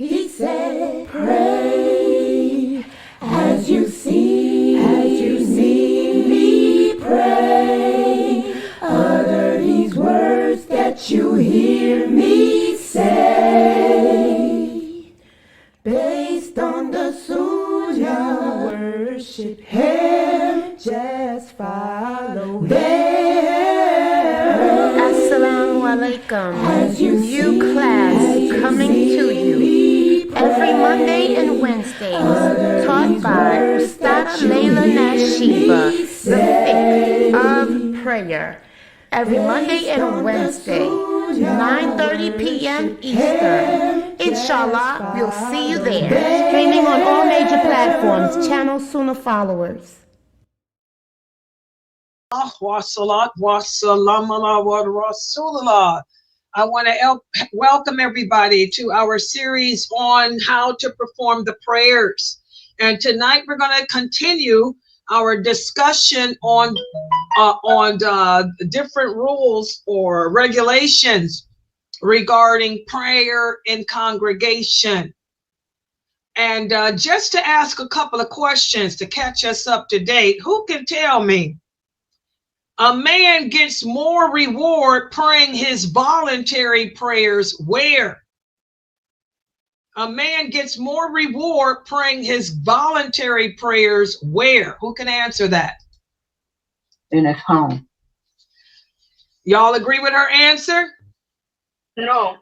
He said, pray as you see me pray. Utter these words that you hear me say. Based on the Sunnah, worship Him, just follow them. Assalamu alaikum. New class coming to you every Monday and Wednesdays, taught by Ustad Layla Nashiba, the fiqh of prayer. Every Monday and Wednesday, 9:30 p.m. Eastern. Inshallah, we'll see you there. Streaming on all major platforms. Channel Sunnahfollowers. Wassalat, wassalamala, wa rasulullah. I want to welcome everybody to our series on how to perform the prayers. And tonight we're going to continue our discussion on different rules or regulations regarding prayer in congregation. And just to ask a couple of questions to catch us up to date, who can tell me a man gets more reward praying his voluntary prayers where? A man gets more reward praying his voluntary prayers where? Who can answer that? In his home. Y'all agree with her answer? No.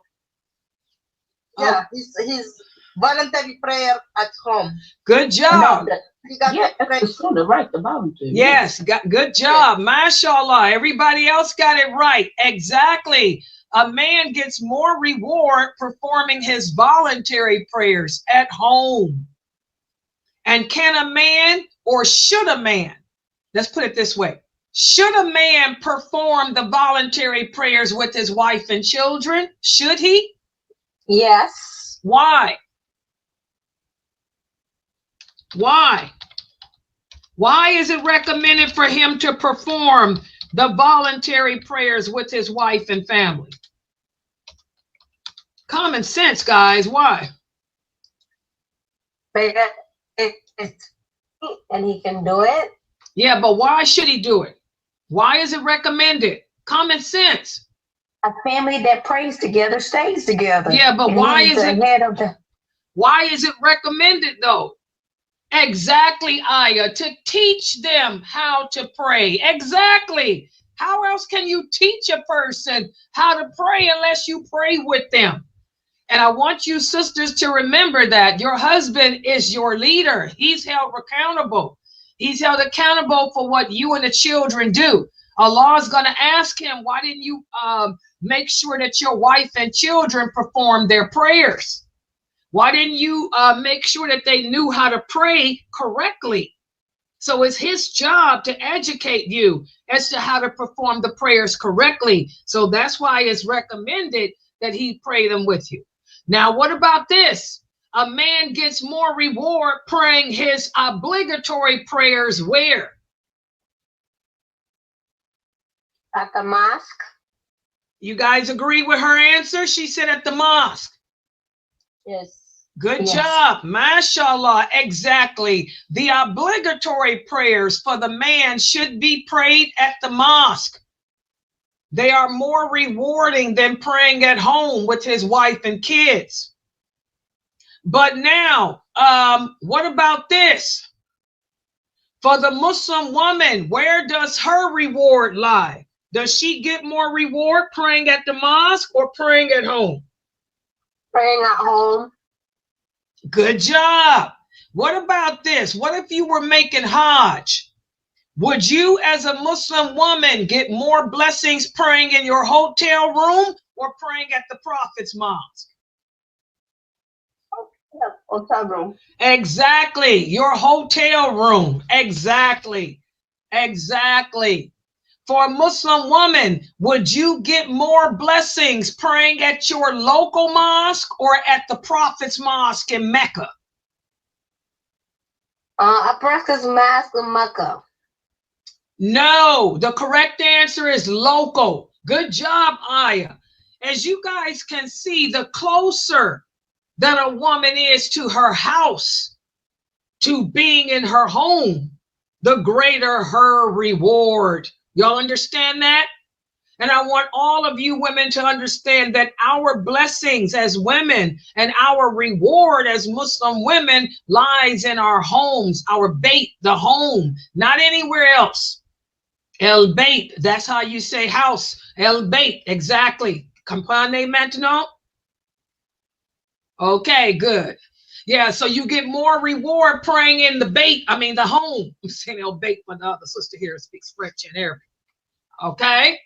Yeah, his voluntary prayer at home. Good job. No, he got the Sunnah, right? The voluntary. Yes, good job. Mashallah. Everybody else got it right. Exactly. A man gets more reward performing his voluntary prayers at home. And can a man, or should a man, let's put it this way, should a man perform the voluntary prayers with his wife and children? Should he? Yes. Why? Why? Why is it recommended for him to perform the voluntary prayers with his wife and family? Common sense, guys. Why? And he can do it. Yeah, but why should he do it? Why is it recommended? Common sense. A family that prays together stays together. Yeah, but why is it? Why is it recommended though? Exactly, Aya, to teach them how to pray. Exactly. How else can you teach a person how to pray unless you pray with them? And I want you sisters to remember that your husband is your leader. He's held accountable. He's held accountable for what you and the children do. Allah is going to ask him, why didn't you make sure that your wife and children perform their prayers? Why didn't you make sure that they knew how to pray correctly? So it's his job to educate you as to how to perform the prayers correctly. So that's why it's recommended that he pray them with you. Now, what about this? A man gets more reward praying his obligatory prayers where? At the mosque. You guys agree with her answer? She said at the mosque. Yes. Good job. Mashallah. Exactly. The obligatory prayers for the man should be prayed at the mosque. They are more rewarding than praying at home with his wife and kids. But now, what about this? For the Muslim woman, where does her reward lie? Does she get more reward praying at the mosque or praying at home? Praying at home. Good job. What about this? What if you were making Hajj? Would you, as a Muslim woman, get more blessings praying in your hotel room or praying at the Prophet's mosque? Hotel room. Exactly. Your hotel room. Exactly. Exactly. For a Muslim woman, would you get more blessings praying at your local mosque or at the Prophet's mosque in Mecca? A Prophet's mosque in Mecca. No, the correct answer is local. Good job, Aya. As you guys can see, the closer that a woman is to her house, to being in her home, the greater her reward. Y'all understand that? And I want all of you women to understand that our blessings as women and our reward as Muslim women lies in our homes, our bait, the home, not anywhere else. El bait, that's how you say house. El bait, exactly. Comprende maintenant? Okay, good. Yeah, so you get more reward praying in the the home. I'm saying El bait, but the other sister here speaks French and Arabic. Okay?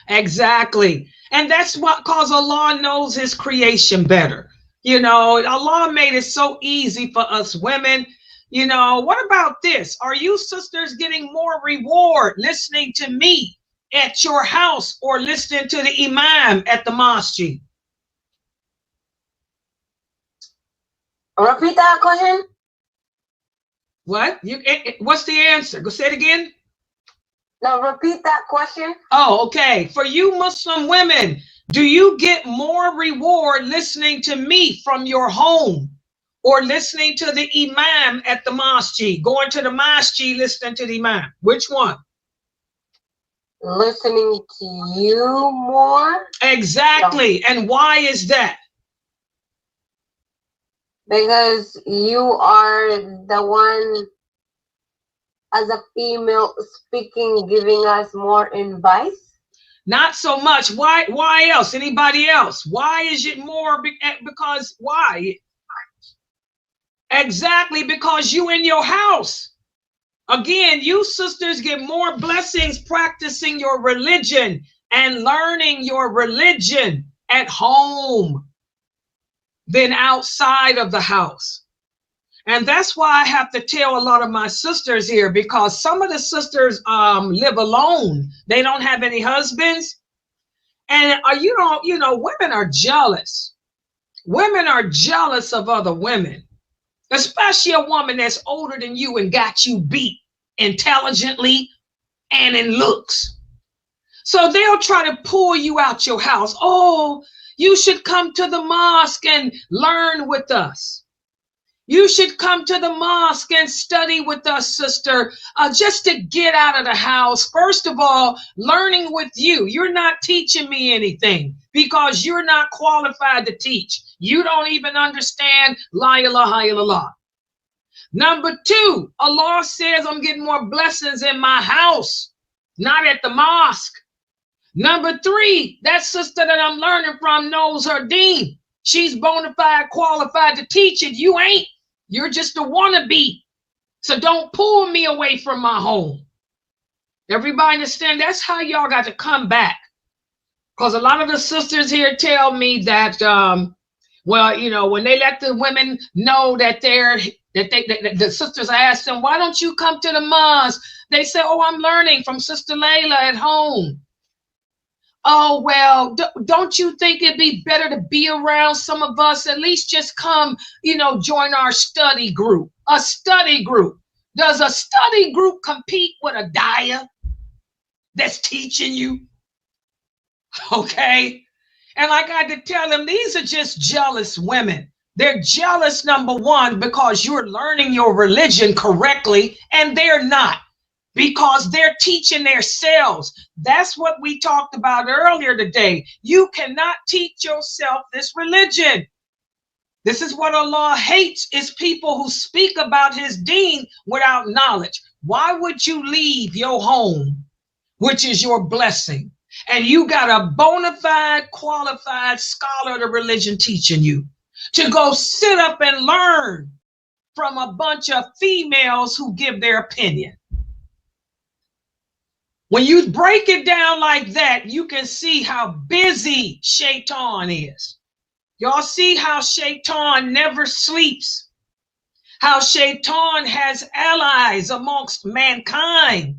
Exactly. And that's what, cause Allah knows his creation better. You know, Allah made it so easy for us women. You know, what about this? Are you sisters getting more reward listening to me at your house or listening to the imam at the mosque? Repeat that question. What? What's the answer? Go say it again. No, repeat that question. Oh, okay. For you Muslim women, do you get more reward listening to me from your home or listening to the imam at the mosque? Going to the mosque, listening to the imam. Which one? Listening to you more. Exactly. No. And why is that? Because you are the one, as a female speaking, giving us more advice. Not so much. Why else? Anybody else? Why is it more? Because why? Exactly, because you in your house. Again, you sisters get more blessings practicing your religion and learning your religion at home than outside of the house. And that's why I have to tell a lot of my sisters here, because some of the sisters live alone. They don't have any husbands. And you know, women are jealous. Women are jealous of other women, especially a woman that's older than you and got you beat intelligently and in looks. So they'll try to pull you out your house. Oh, you should come to the mosque and learn with us. You should come to the mosque and study with us, sister, just to get out of the house. First of all, learning with you. You're not teaching me anything because you're not qualified to teach. You don't even understand La ilaha illallah. Number two, Allah says I'm getting more blessings in my house, not at the mosque. Number three, that sister that I'm learning from knows her deen. She's bona fide, qualified to teach it. You ain't. You're just a wannabe. So don't pull me away from my home. Everybody understand? That's how y'all got to come back. Because a lot of the sisters here tell me that, well, you know, when they let the women know that the sisters ask them, why don't you come to the mosque? They say, oh, I'm learning from Sister Layla at home. Oh, well, don't you think it'd be better to be around some of us? At least just come, you know, join our study group. A study group. Does a study group compete with a daya that's teaching you? Okay. And I got to tell them, these are just jealous women. They're jealous, number one, because you're learning your religion correctly, and they're not. Because they're teaching themselves. That's what we talked about earlier today. You cannot teach yourself this religion. This is what Allah hates, is people who speak about his deen without knowledge. Why would you leave your home, which is your blessing, and you got a bona fide, qualified scholar of the religion teaching you, to go sit up and learn from a bunch of females who give their opinion? When you break it down like that, you can see how busy Shaitan is. Y'all see how Shaitan never sleeps. How Shaitan has allies amongst mankind.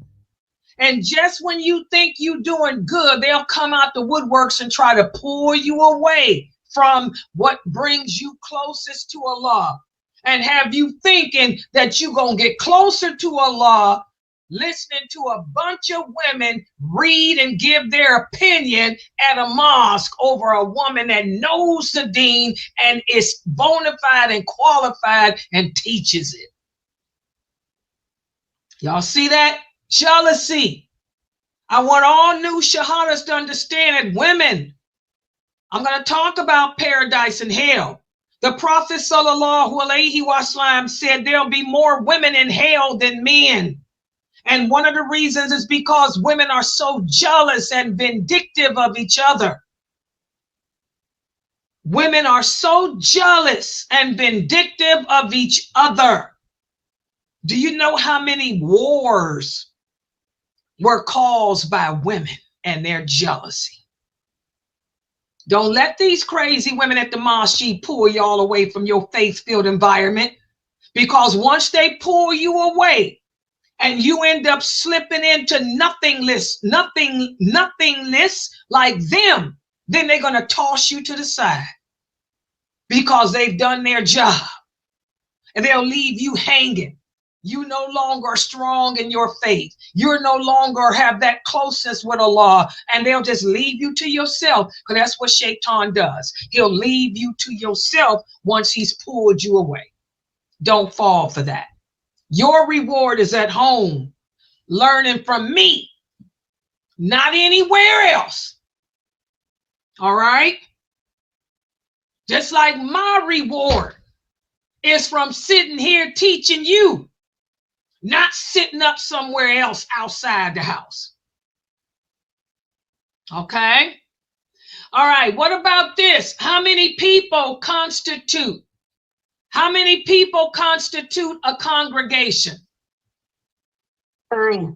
And just when you think you're doing good, they'll come out the woodworks and try to pull you away from what brings you closest to Allah. And have you thinking that you're going to get closer to Allah listening to a bunch of women read and give their opinion at a mosque over a woman that knows the deen and is bona fide and qualified and teaches it. Y'all see that? Jealousy. I want all new shahadas to understand that women, I'm going to talk about paradise and hell. The Prophet sallallahu alaihi wasallam said there'll be more women in hell than men. And one of the reasons is because women are so jealous and vindictive of each other. Women are so jealous and vindictive of each other. Do you know how many wars were caused by women and their jealousy? Don't let these crazy women at the mosque pull y'all away from your faith-filled environment, because once they pull you away and you end up slipping into nothingness like them, then they're going to toss you to the side because they've done their job, and they'll leave you hanging. You no longer are strong in your faith. You no longer have that closeness with Allah, and they'll just leave you to yourself, because that's what Shaitan does. He'll leave you to yourself once he's pulled you away. Don't fall for that. Your reward is at home, learning from me, not anywhere else. All right? Just like my reward is from sitting here teaching you, not sitting up somewhere else outside the house. Okay? All right, what about this? How many people constitute a congregation? 3.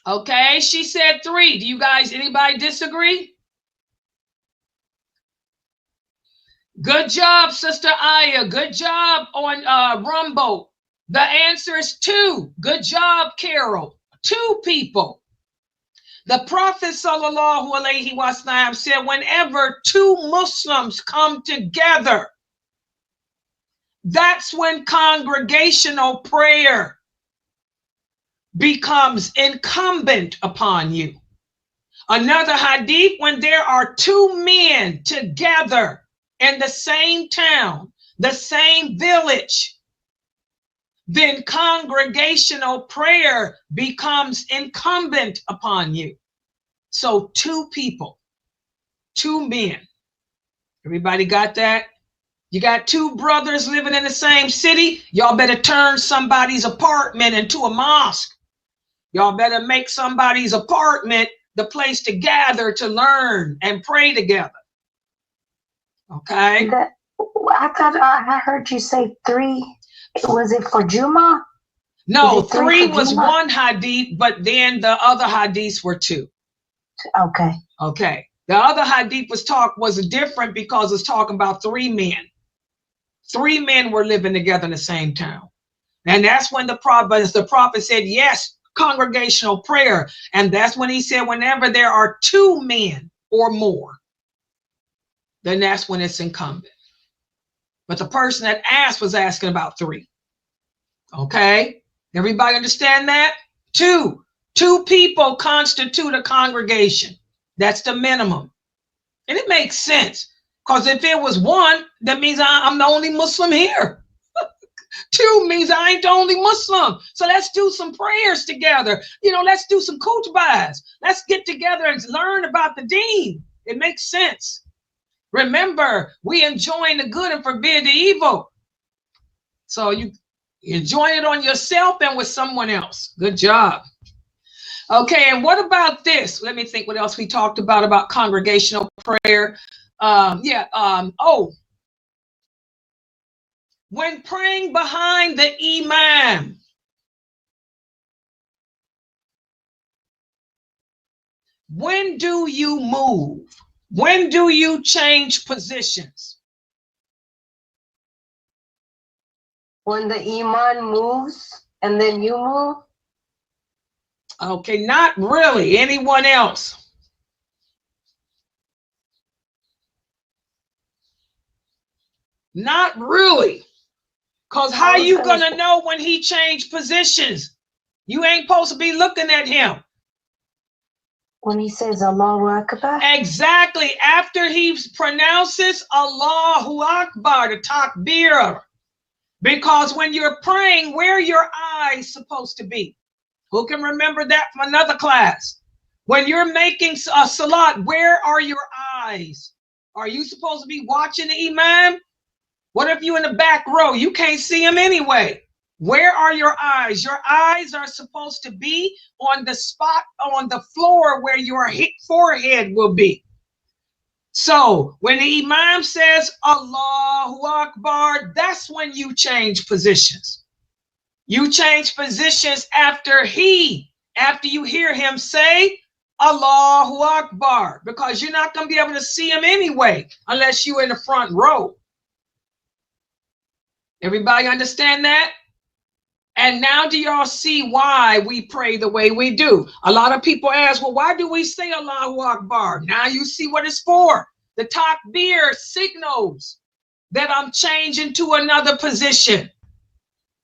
Okay, she said 3. Do you guys, anybody disagree? Good job, Sister Aya. Good job on Rumble. The answer is 2. Good job, Carol. 2 people. The Prophet sallallahu alaihi wasallam said, whenever 2 Muslims come together, that's when congregational prayer becomes incumbent upon you. Another hadith, when there are 2 men together in the same town, the same village, then congregational prayer becomes incumbent upon you. So 2 people, 2 men. Everybody got that? You got 2 brothers living in the same city. Y'all better turn somebody's apartment into a mosque. Y'all better make somebody's apartment the place to gather to learn and pray together. Okay? I thought I heard you say 3. Was it for Juma? No, 3 was one hadith, but then the other hadiths were 2. Okay. Okay. The other hadith was different because it's talking about 3 men. 3 men were living together in the same town. And that's when the prophet said, yes, congregational prayer. And that's when he said, whenever there are 2 men or more, then that's when it's incumbent. But the person that asked was asking about 3. Okay? Everybody understand that? 2 people constitute a congregation. That's the minimum. And it makes sense, because if it was 1, that means I'm the only Muslim here. 2 means I ain't the only Muslim. So let's do some prayers together. Let's do some khutbahs. Let's get together and learn about the deen. It makes sense. Remember, we enjoin the good and forbid the evil. So you enjoy it on yourself and with someone else. Good job. Okay, and what about this? Let me think what else we talked about congregational prayer. When praying behind the imam, when do you move? When do you change positions? When the imam moves and then you move? Okay, not really. Anyone else? Not really. Because how you going to know when he changed positions? You ain't supposed to be looking at him. When he says Allahu Akbar? Exactly. After he pronounces Allahu Akbar, the takbir. Because when you're praying, where are your eyes supposed to be? Who can remember that from another class? When you're making a salat, where are your eyes? Are you supposed to be watching the imam? What if you're in the back row? You can't see him anyway. Where are your eyes? Your eyes are supposed to be on the spot on the floor where your forehead will be. So when the imam says Allahu Akbar, that's when you change positions. You change positions after you hear him say Allahu Akbar, because you're not going to be able to see him anyway unless you're in the front row. Everybody understand that? And now do y'all see why we pray the way we do? A lot of people ask, well, why do we say Allahu Akbar? Now you see what it's for. The takbir signals that I'm changing to another position.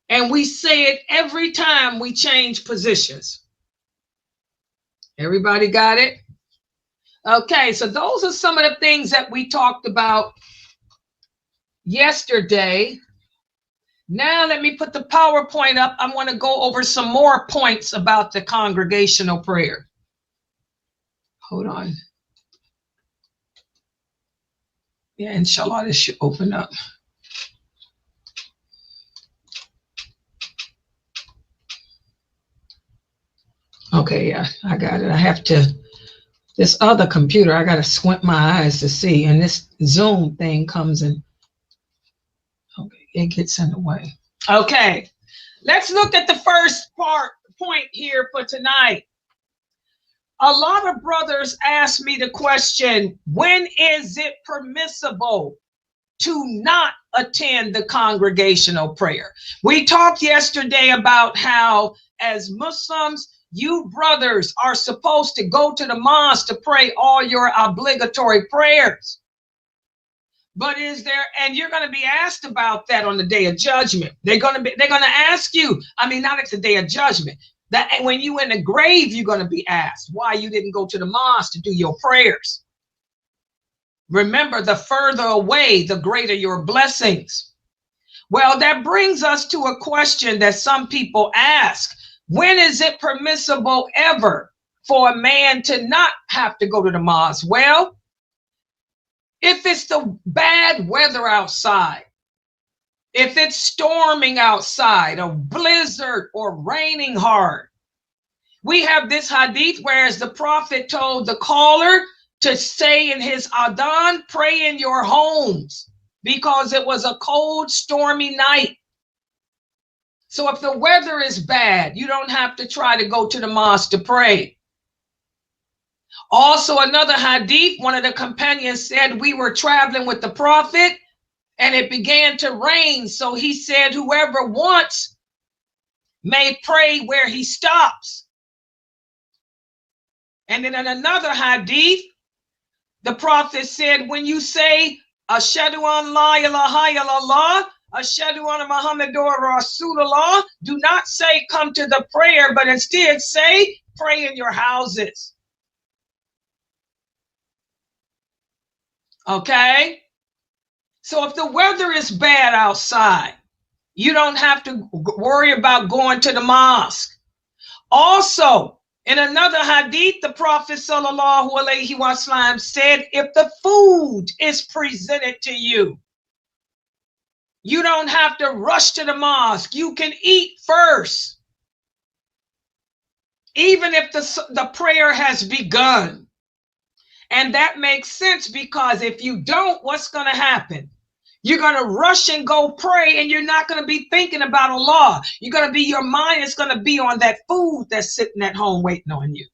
And we say it every time we change positions. Everybody got it? Okay, so those are some of the things that we talked about yesterday. Now let me put the PowerPoint up. I want to go over some more points about the congregational prayer. Hold on. Yeah, inshallah, this should open up. Okay, yeah, I got it. I have to, this other computer, I got to squint my eyes to see. And this Zoom thing comes in. Okay, it gets in the way. Okay, let's look at the first point here for tonight. A lot of brothers ask me the question, when is it permissible to not attend the congregational prayer? We talked yesterday about how as Muslims, you brothers are supposed to go to the mosque to pray all your obligatory prayers. But is there, and you're going to be asked about that on the day of judgment. They're going to ask you, not at the day of judgment, that when you in the grave, you're going to be asked why you didn't go to the mosque to do your prayers. Remember, the further away, the greater your blessings. Well, that brings us to a question that some people ask. When is it permissible ever for a man to not have to go to the mosque? Well, if it's the bad weather outside, if it's storming outside, a blizzard or raining hard. We have this hadith whereas the Prophet told the caller to say in his adhan, pray in your homes, because it was a cold, stormy night. So if the weather is bad, you don't have to try to go to the mosque to pray. Also, another hadith, one of the companions said we were traveling with the Prophet and it began to rain. So he said, whoever wants may pray where he stops. And then in another hadith, the Prophet said, when you say, Ashhadu an la ilaha illallah, Ashhadu anna Muhammadur Rasulullah, do not say come to the prayer, but instead say pray in your houses. Okay? So if the weather is bad outside, you don't have to worry about going to the mosque. Also, in another hadith, the Prophet sallallahu alaihi wasallam said, if the food is presented to you, you don't have to rush to the mosque. You can eat first, even if the prayer has begun. And that makes sense, because if you don't, what's going to happen? You're going to rush and go pray, and you're not going to be thinking about Allah. Your mind is going to be on that food that's sitting at home waiting on you.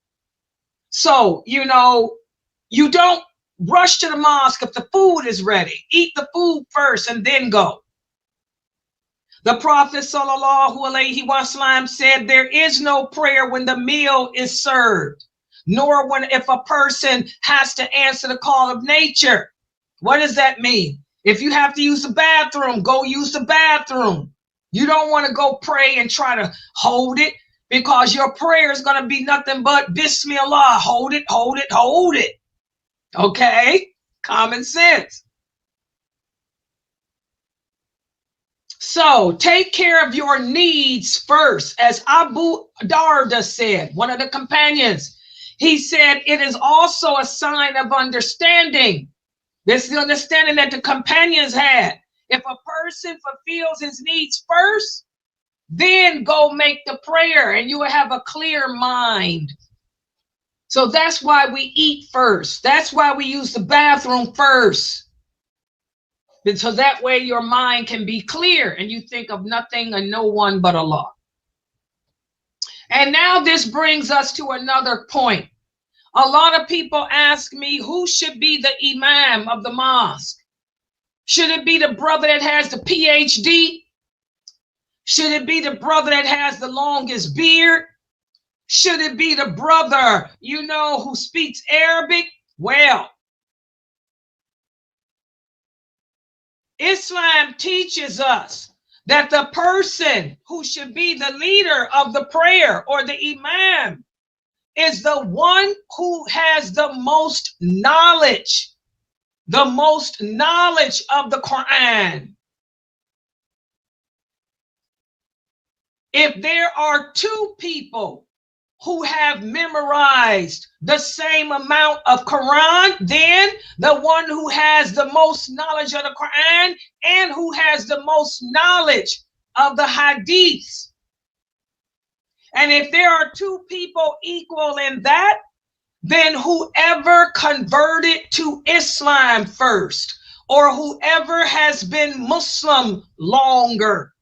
So, you don't rush to the mosque if the food is ready. Eat the food first and then go. The Prophet sallallahu alaihi wasallam said there is no prayer when the meal is served, nor if a person has to answer the call of nature. What does that mean? If you have to use the bathroom, go use the bathroom. You don't want to go pray and try to hold it. because your prayer is going to be nothing but Bismillah. Hold it, hold it, hold it. Okay? Common sense. So take care of your needs first. As Abu Darda said, one of the companions, he said, it is also a sign of understanding. This is the understanding that the companions had. If a person fulfills his needs first, then go make the prayer and you will have a clear mind. So that's why we eat first. That's why we use the bathroom first. So that way your mind can be clear and you think of nothing and no one but Allah. And now this brings us to another point. A lot of people ask me, who should be the imam of the mosque? Should it be the brother that has the PhD? Should it be the brother that has the longest beard? Should it be the brother, who speaks Arabic? Well, Islam teaches us that the person who should be the leader of the prayer or the imam is the one who has the most knowledge of the Quran. If there are two people who have memorized the same amount of Quran, then the one who has the most knowledge of the Quran and who has the most knowledge of the hadiths. And if there are two people equal in that, then whoever converted to Islam first, or whoever has been Muslim longer.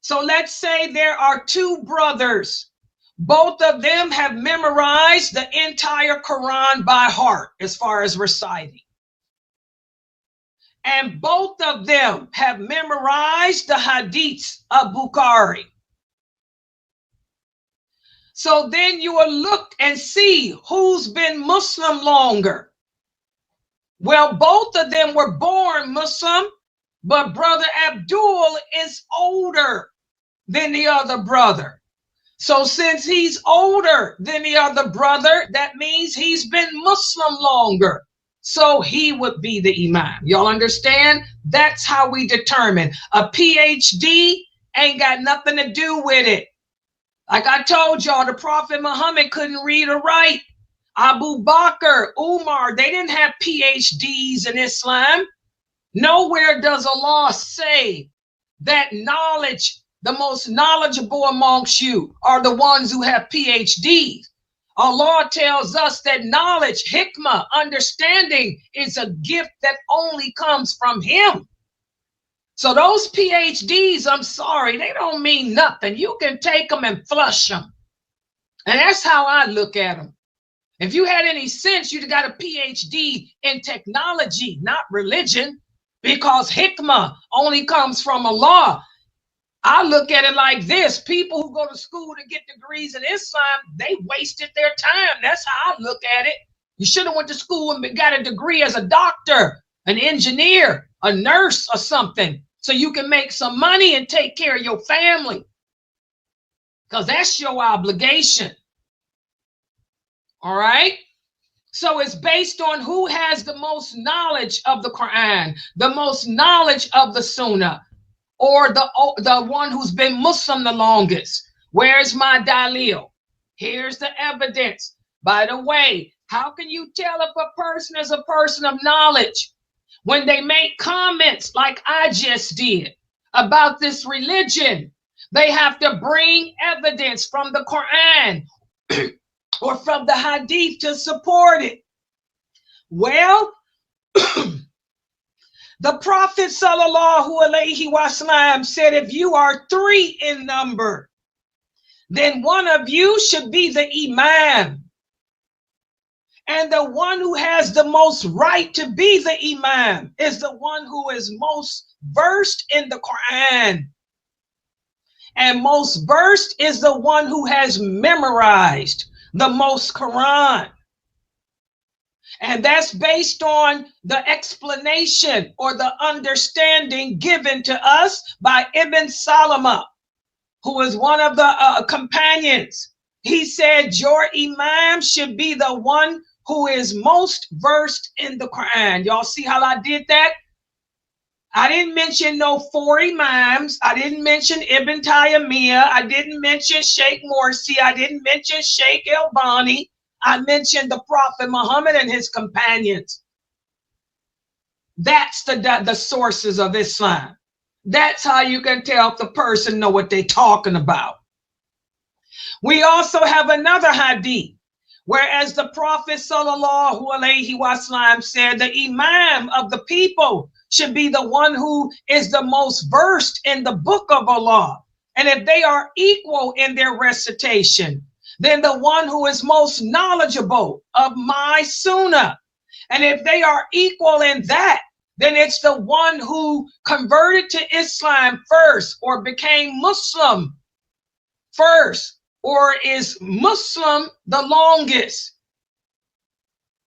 So let's say there are two brothers. Both of them have memorized the entire Quran by heart as far as reciting. And both of them have memorized the hadiths of Bukhari. So then you will look and see who's been Muslim longer. Well, both of them were born Muslim, but brother Abdul is older than the other brother. So since he's older than the other brother, that means he's been Muslim longer. So he would be the imam. Y'all understand? That's how we determine. A PhD ain't got nothing to do with it. Like I told y'all, the Prophet Muhammad couldn't read or write. Abu Bakr, Umar, they didn't have PhDs in Islam. Nowhere does Allah say that knowledge, the most knowledgeable amongst you are the ones who have PhDs. Allah tells us that knowledge, hikmah, understanding is a gift that only comes from Him. So those PhDs, I'm sorry, they don't mean nothing. You can take them and flush them. And that's how I look at them. If you had any sense, you'd have got a PhD in technology, not religion, because hikmah only comes from Allah. I look at it like this. People who go to school to get degrees in Islam, they wasted their time. That's how I look at it. You should have went to school and got a degree as a doctor, an engineer, a nurse or something, so you can make some money and take care of your family, because that's your obligation. All right? So it's based on who has the most knowledge of the Quran, the most knowledge of the Sunnah, or the one who's been Muslim the longest. Where's my dalil? Here's the evidence. By the way, how can you tell if a person is a person of knowledge? When they make comments like I just did about this religion, they have to bring evidence from the Quran or from the hadith to support it. Well, the Prophet sallallahu alaihi wasallam said, if you are 3 in number, then one of you should be the imam. And the one who has the most right to be the imam is the one who is most versed in the Quran. And most versed is the one who has memorized the most Quran. And that's based on the explanation or the understanding given to us by Ibn Salama, who is one of the companions, he said, your imam should be the one who is most versed in the Quran. Y'all see how I did that? I didn't mention no 4 imams. I didn't mention Ibn Taymiyyah. I didn't mention Sheikh Morsi. I didn't mention Sheikh Albani. I mentioned the Prophet Muhammad and his companions. That's the sources of Islam. That's how you can tell if the person know what they're talking about. We also have another hadith, whereas the Prophet sallallahu alaihi wasallam said the imam of the people should be the one who is the most versed in the book of Allah. And if they are equal in their recitation, then the one who is most knowledgeable of my sunnah. And if they are equal in that, then it's the one who converted to Islam first, or became Muslim first, or is Muslim the longest.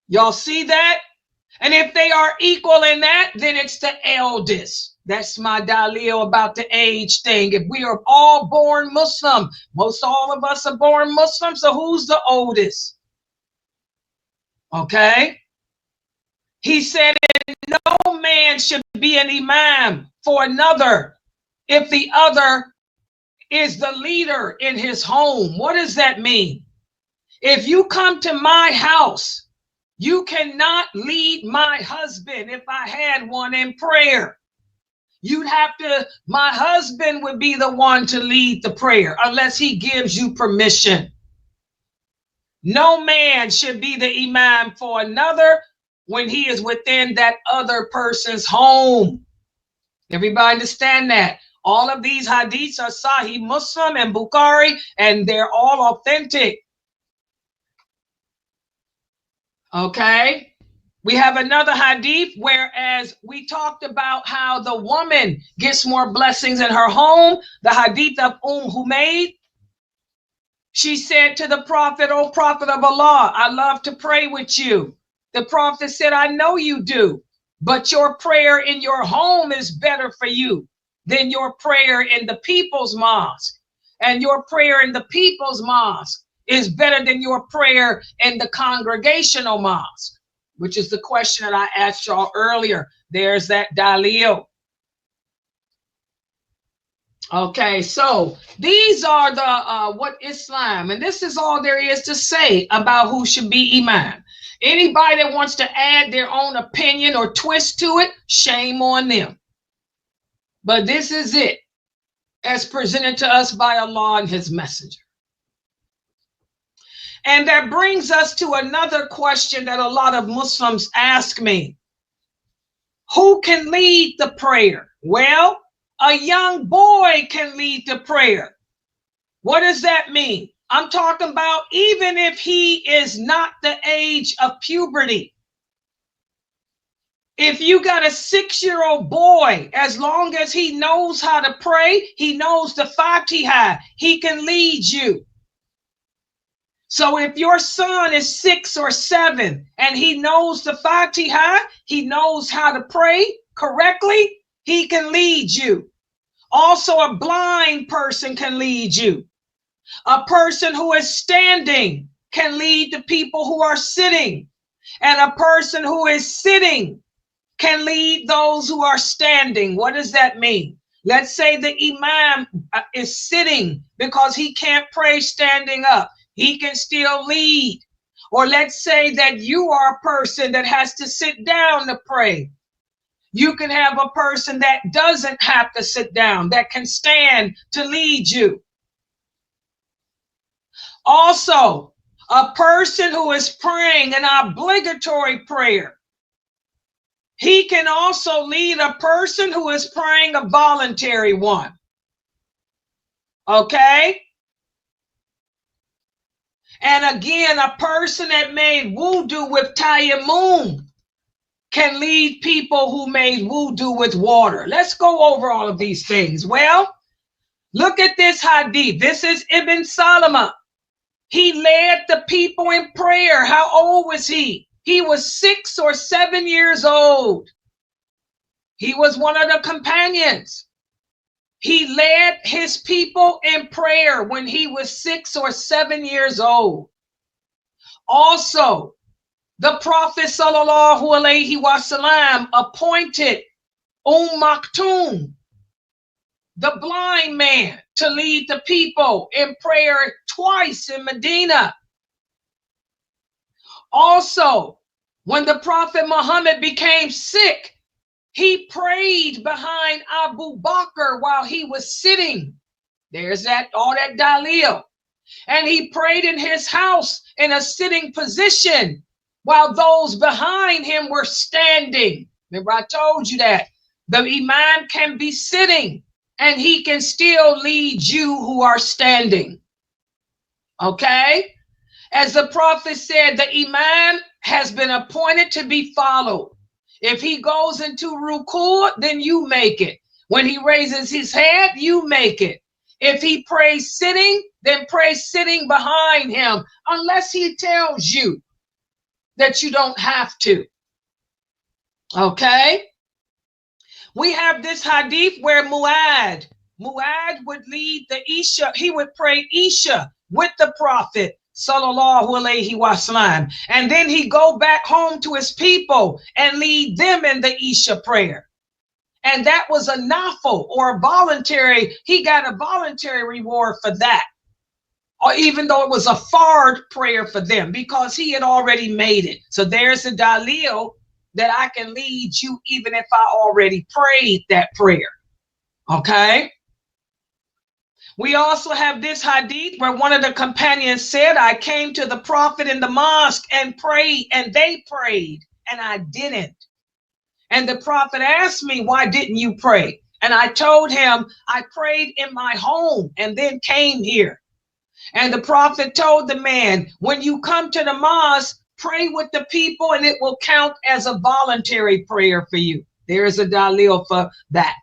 Y'all see that? And if they are equal in that, then it's the eldest. That's my dalil about the age thing. If we are all born Muslim, most all of us are born Muslim, so who's the oldest? Okay? He said no man should be an imam for another if the other is the leader in his home. What does that mean? If you come to my house, you cannot lead my husband if I had one in prayer. You'd have to, my husband would be the one to lead the prayer unless he gives you permission. No man should be the imam for another when he is within that other person's home. Everybody understand that? All of these hadiths are Sahih Muslim and Bukhari, and they're all authentic. Okay? We have another hadith, whereas we talked about how the woman gets more blessings in her home. The hadith of Humayd. She said to the Prophet, "O Prophet of Allah, I love to pray with you." The Prophet said, "I know you do, but your prayer in your home is better for you than your prayer in the people's mosque. And your prayer in the people's mosque is better than your prayer in the congregational mosque," which is the question that I asked y'all earlier. There's that dalil. Okay, so these are the what Islam, and this is all there is to say about who should be imam. Anybody that wants to add their own opinion or twist to it, shame on them. But this is it, as presented to us by Allah and his messenger. And that brings us to another question that a lot of Muslims ask me. Who can lead the prayer? Well, a young boy can lead the prayer. What does that mean? I'm talking about even if he is not the age of puberty. If you got a 6-year-old boy, as long as he knows how to pray, he knows the Fatiha, he can lead you. So if your son is 6 or 7 and he knows the Fatiha, he knows how to pray correctly, he can lead you. Also, a blind person can lead you. A person who is standing can lead the people who are sitting. And a person who is sitting can lead those who are standing. What does that mean? Let's say the imam is sitting because he can't pray standing up. He can still lead. Or let's say that you are a person that has to sit down to pray. You can have a person that doesn't have to sit down, that can stand to lead you. Also, a person who is praying an obligatory prayer, he can also lead a person who is praying a voluntary one. Okay? And again, a person that made wudu with tayammum can lead people who made wudu with water. Let's go over all of these things. Well, look at this hadith. This is Ibn Salama. He led the people in prayer. How old was he? He was 6 or 7 years old. He was one of the companions. He led his people in prayer when he was 6 or 7 years old. Also, the Prophet sallallahu alaihi wasallam appointed Maktoum, the blind man, to lead the people in prayer twice in Medina. Also, when the Prophet Muhammad became sick, he prayed behind Abu Bakr while he was sitting. There's all that dalil. And he prayed in his house in a sitting position while those behind him were standing. Remember, I told you that the imam can be sitting and he can still lead you who are standing. Okay? As the prophet said, the imam has been appointed to be followed. If he goes into ruku', then you make it. When he raises his head, you make it. If he prays sitting, then pray sitting behind him, unless he tells you that you don't have to. Okay? We have this hadith where Mu'ad would lead the Isha. He would pray Isha with the Prophet sallallahu alaihi wasallam, and then he go back home to his people and lead them in the Isha prayer. And that was a nafil, or a voluntary. He got a voluntary reward for that, or even though it was a fard prayer for them, because he had already made it. So there's a dalil that I can lead you even if I already prayed that prayer. Okay? We also have this hadith where one of the companions said, I came to the Prophet in the mosque and prayed, and they prayed, and I didn't. And the Prophet asked me, why didn't you pray? And I told him, I prayed in my home and then came here. And the Prophet told the man, when you come to the mosque, pray with the people and it will count as a voluntary prayer for you. There is a dalil for that.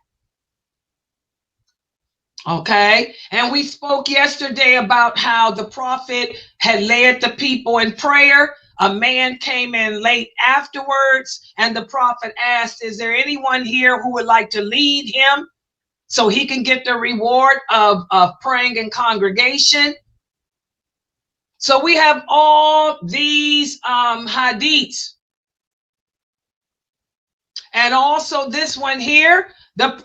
Okay, and we spoke yesterday about how the Prophet had led the people in prayer. A man came in late afterwards, and the Prophet asked, is there anyone here who would like to lead him so he can get the reward of praying in congregation? So we have all these hadiths. And also this one here,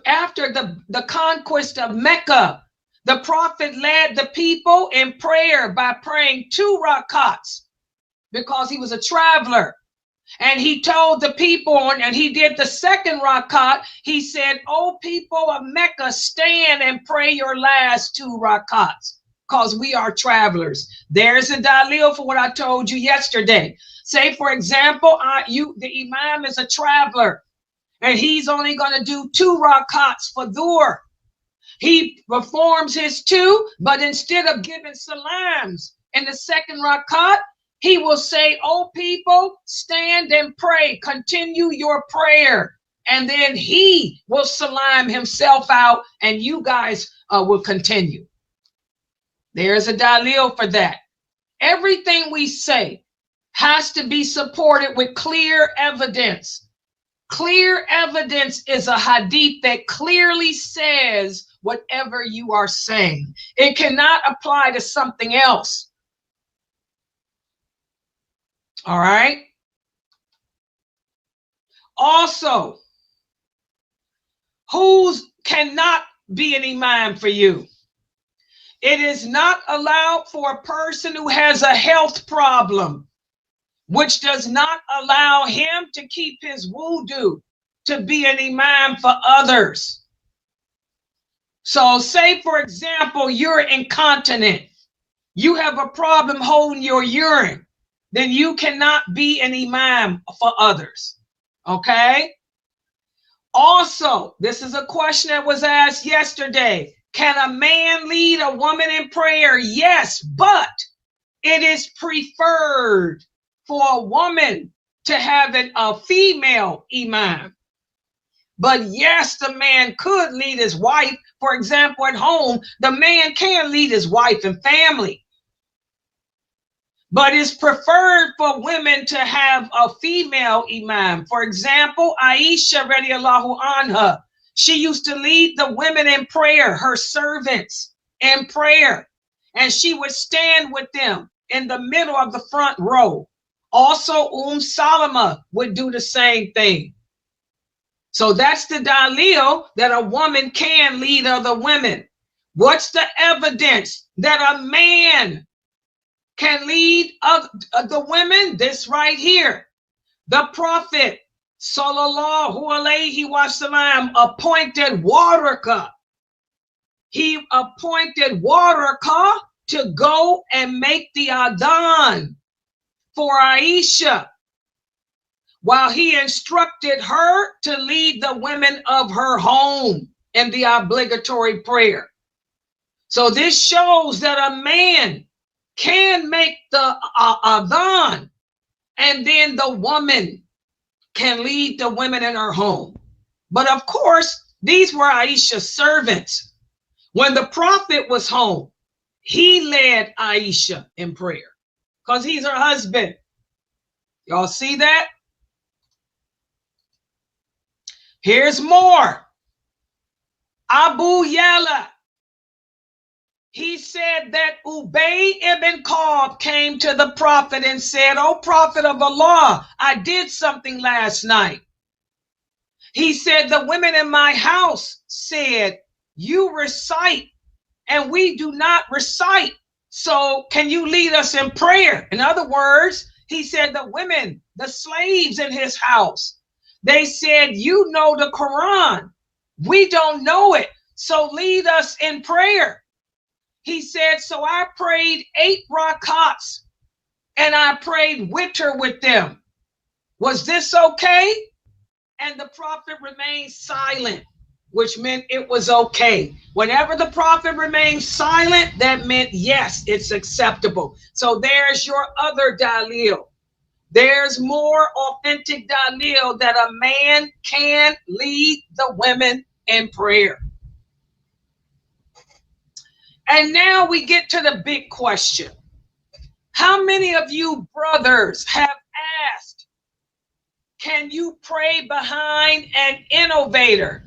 after the conquest of Mecca, the Prophet led the people in prayer by praying 2 rakats because he was a traveler. And he told the people, and he did the second rakat, he said, "O people of Mecca, stand and pray your last 2 rakats because we are travelers." There's a dalil for what I told you yesterday. Say, for example, the imam is a traveler, and he's only going to do 2 rakats for dhuhr. He performs his 2, but instead of giving salams in the second rakat, he will say, "Oh people, stand and pray, continue your prayer." And then he will salam himself out and you guys will continue. There's a dalil for that. Everything we say has to be supported with clear evidence. Clear evidence is a hadith that clearly says whatever you are saying. It cannot apply to something else. All right. Also, who cannot be an imam for you? It is not allowed for a person who has a health problem, which does not allow him to keep his wudu, to be an imam for others. So say, for example, you're incontinent. You have a problem holding your urine. Then you cannot be an imam for others. Okay? Also, this is a question that was asked yesterday. Can a man lead a woman in prayer? Yes, but it is preferred for a woman to have a female imam. But yes, the man could lead his wife. For example, at home, the man can lead his wife and family. But it's preferred for women to have a female imam. For example, Aisha radiallahu anha, She used to lead the women in prayer, her servants in prayer. And she would stand with them in the middle of the front row. Also, Salama would do the same thing. So that's the dalil that a woman can lead other women. What's the evidence that a man can lead the women? This right here. The Prophet sallallahu alaihi wasallam appointed Waraka. He appointed Waraka to go and make the adhan for Aisha, while he instructed her to lead the women of her home in the obligatory prayer. So this shows that a man can make the adhan, and then the woman can lead the women in her home. But of course, these were Aisha's servants. When the Prophet was home, he led Aisha in prayer because he's her husband. Y'all see that? Here's more. Abu Yala. He said that Ubay ibn Ka'b came to the Prophet and said, "O Prophet of Allah, I did something last night." He said, "The women in my house said, you recite and we do not recite. So can you lead us in prayer?" In other words, he said the women, the slaves in his house, they said, "You know the Quran. We don't know it. So lead us in prayer." He said, "So I prayed 8 rakats and I prayed witr with them. Was this okay?" And the Prophet remained silent, which meant it was okay. Whenever the Prophet remained silent, that meant yes, it's acceptable. So there's your other dalil. There's more authentic dalil that a man can lead the women in prayer. And now we get to the big question. How many of you brothers have asked, can you pray behind an innovator?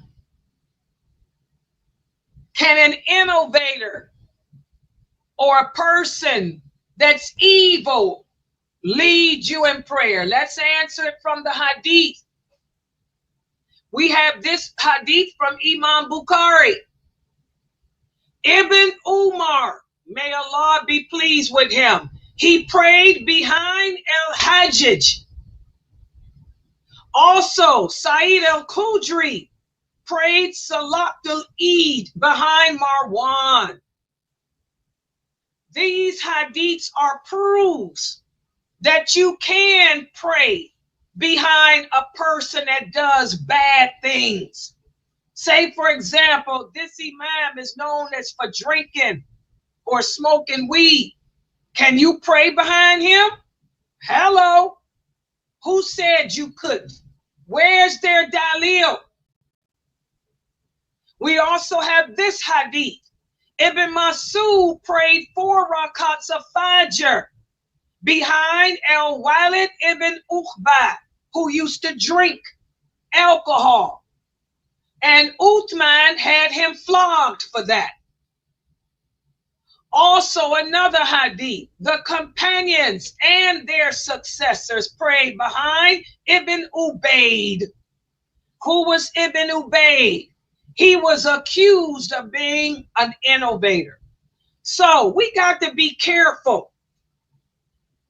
Can an innovator or a person that's evil lead you in prayer? Let's answer it from the hadith. We have this hadith from Imam Bukhari. Ibn Umar, may Allah be pleased with him, he prayed behind al-Hajjaj. Also, Sa'id al-Khudri prayed Salatul Eid behind Marwan. These hadiths are proofs that you can pray behind a person that does bad things. Say, for example, this imam is known as for drinking or smoking weed. Can you pray behind him? Hello? Who said you couldn't? Where's their dalil? We also have this hadith. Ibn Mas'ud prayed 4 rakats of Fajr behind al-Walid ibn Uqba, who used to drink alcohol. And Uthman had him flogged for that. Also another hadith, the companions and their successors prayed behind Ibn Ubayd. Who was Ibn Ubayd? He was accused of being an innovator. So we got to be careful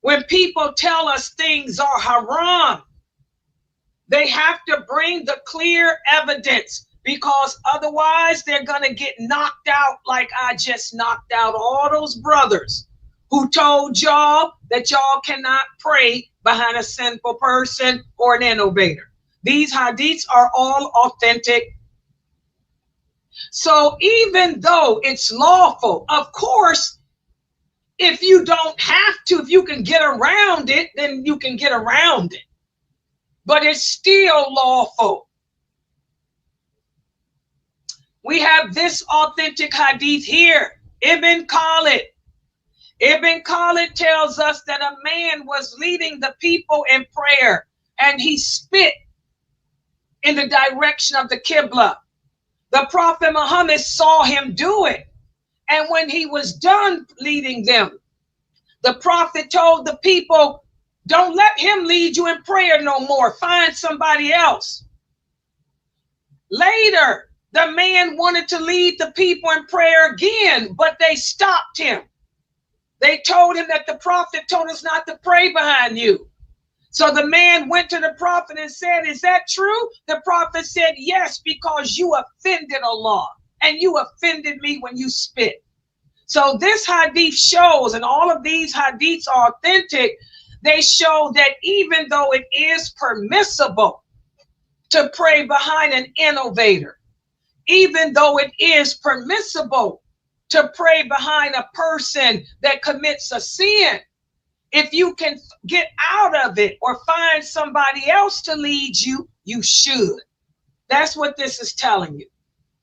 when people tell us things are haram. They have to bring the clear evidence, because otherwise they're going to get knocked out like I just knocked out all those brothers who told y'all that y'all cannot pray behind a sinful person or an innovator. These hadiths are all authentic. So even though it's lawful, of course, if you don't have to, if you can get around it, then you can get around it. But it's still lawful. We have this authentic hadith here. Ibn Khalid. Ibn Khalid tells us that a man was leading the people in prayer and he spit in the direction of the Qibla. The Prophet Muhammad saw him do it. And when he was done leading them, the Prophet told the people, don't let him lead you in prayer no more. Find somebody else. Later, the man wanted to lead the people in prayer again, but they stopped him. They told him that the Prophet told us not to pray behind you. So the man went to the Prophet and said, is that true? The Prophet said, yes, because you offended Allah and you offended me when you spit. So this hadith shows, and all of these hadiths are authentic, they show that even though it is permissible to pray behind an innovator, even though it is permissible to pray behind a person that commits a sin, if you can get out of it or find somebody else to lead you, you should. That's what this is telling you.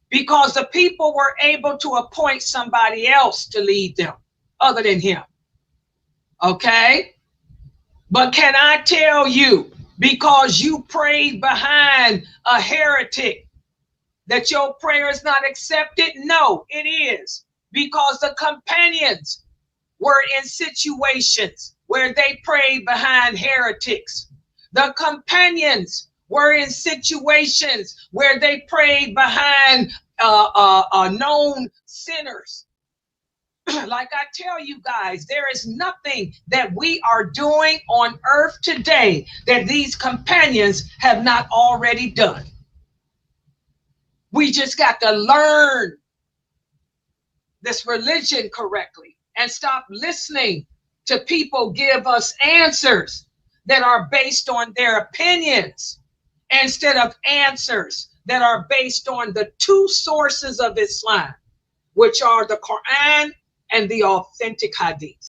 Because the people were able to appoint somebody else to lead them other than him. Okay? But can I tell you, because you prayed behind a heretic, that your prayer is not accepted? No, it is. Because the companions were in situations where they prayed behind heretics. The companions were in situations where they prayed behind known sinners. Like I tell you guys, there is nothing that we are doing on earth today that these companions have not already done. We just got to learn this religion correctly and stop listening to people give us answers that are based on their opinions instead of answers that are based on the two sources of Islam, which are the Quran and the authentic hadith.